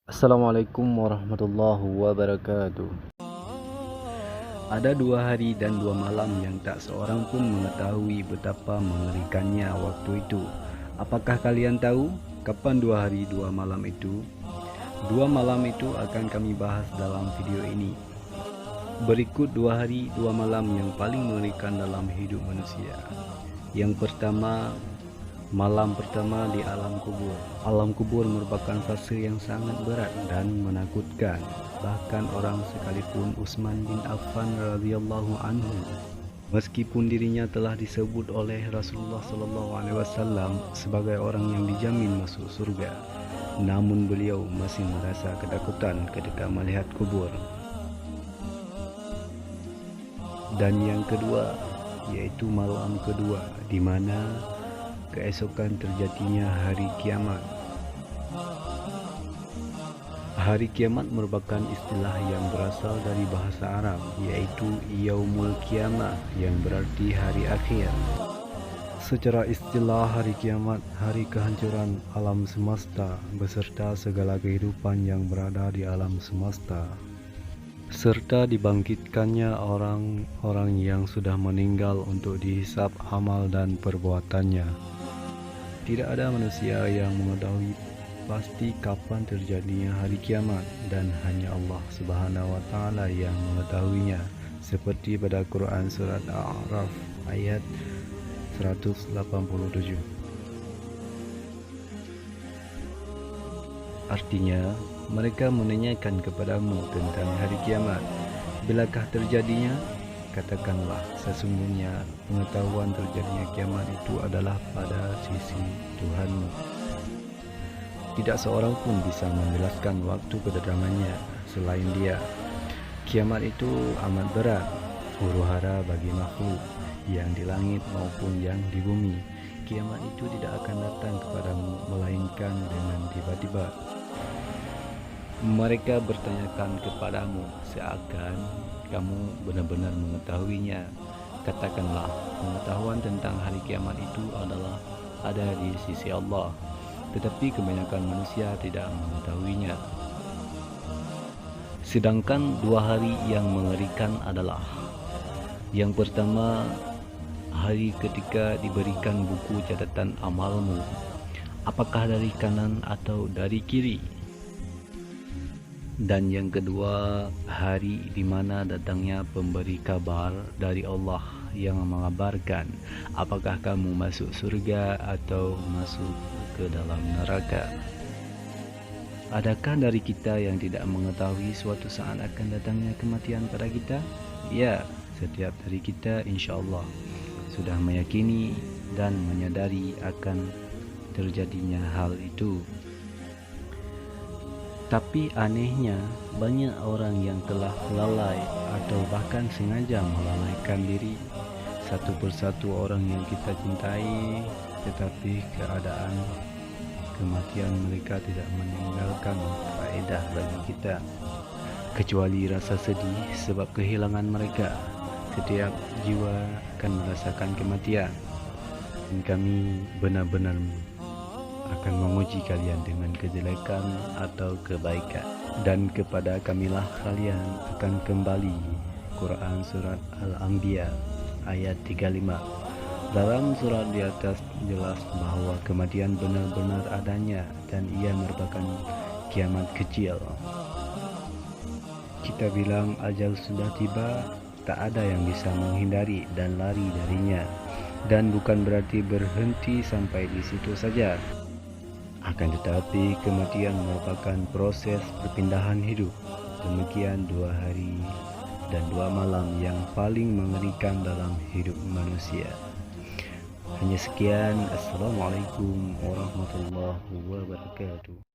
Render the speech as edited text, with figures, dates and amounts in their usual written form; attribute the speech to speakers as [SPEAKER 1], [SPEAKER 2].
[SPEAKER 1] Assalamualaikum warahmatullahi wabarakatuh. Ada 2 hari dan 2 malam yang tak seorang pun mengetahui betapa mengerikannya waktu itu. Apakah kalian tahu kapan 2 hari 2 malam itu? 2 malam itu akan kami bahas dalam video ini. Berikut 2 hari 2 malam yang paling mengerikan dalam hidup manusia. Yang pertama, malam pertama di alam kubur. Alam kubur merupakan fase yang sangat berat dan menakutkan. Bahkan orang sekalipun Utsman bin Affan radhiyallahu anhu, meskipun dirinya telah disebut oleh Rasulullah SAW sebagai orang yang dijamin masuk surga, namun beliau masih merasa ketakutan ketika melihat kubur. Dan yang kedua, yaitu malam kedua, di mana keesokan terjadinya hari kiamat. Hari kiamat merupakan istilah yang berasal dari bahasa Arab, yaitu Yaumul Qiyamah, yang berarti hari akhir. Secara istilah, hari kiamat, hari kehancuran alam semesta beserta segala kehidupan yang berada di alam semesta, serta dibangkitkannya orang-orang yang sudah meninggal untuk dihisab amal dan perbuatannya. Tidak ada manusia yang mengetahui pasti kapan terjadinya hari kiamat, dan hanya Allah Subhanahu wa Ta'ala yang mengetahuinya, seperti pada Quran surat Al-A'raf ayat 187. Artinya, mereka menanyakan kepadamu tentang hari kiamat. Bilakah terjadinya? Katakanlah, sesungguhnya pengetahuan terjadinya kiamat itu adalah pada sisi Tuhanmu. Tidak seorang pun bisa menjelaskan waktu kedatangannya selain Dia. Kiamat itu amat berat, huru-hara bagi makhluk yang di langit maupun yang di bumi. Kiamat itu tidak akan datang kepadamu melainkan dengan tiba-tiba. Mereka bertanyakan kepadamu seakan kamu benar-benar mengetahuinya. Katakanlah, pengetahuan tentang hari kiamat itu adalah ada di sisi Allah, tetapi kebanyakan manusia tidak mengetahuinya. Sedangkan 2 hari yang mengerikan adalah: yang pertama, hari ketika diberikan buku catatan amalmu, apakah dari kanan atau dari kiri. Dan yang kedua, hari di mana datangnya pemberi kabar dari Allah yang mengabarkan apakah kamu masuk surga atau masuk ke dalam neraka. Adakah dari kita yang tidak mengetahui suatu saat akan datangnya kematian pada kita? Ya, setiap dari kita insya Allah sudah meyakini dan menyadari akan terjadinya hal itu. Tapi anehnya, banyak orang yang telah lalai atau bahkan sengaja melalaikan diri. Satu persatu orang yang kita cintai, tetapi keadaan kematian mereka tidak meninggalkan faedah bagi kita, kecuali rasa sedih sebab kehilangan mereka. Setiap jiwa akan merasakan kematian, dan kami benar-benar akan menguji kalian dengan kejelekan atau kebaikan, dan kepada kamilah kalian akan kembali. Quran surat Al-Anbiya ayat 35. Dalam surat di atas jelas bahwa kematian benar-benar adanya, dan ia merupakan kiamat kecil. Kita bilang ajal sudah tiba, tak ada yang bisa menghindari dan lari darinya, dan bukan berarti berhenti sampai di situ saja. Akan tetapi kematian merupakan proses perpindahan hidup. Demikian 2 hari dan 2 malam yang paling mengerikan dalam hidup manusia. Hanya sekian. Assalamualaikum warahmatullahi wabarakatuh.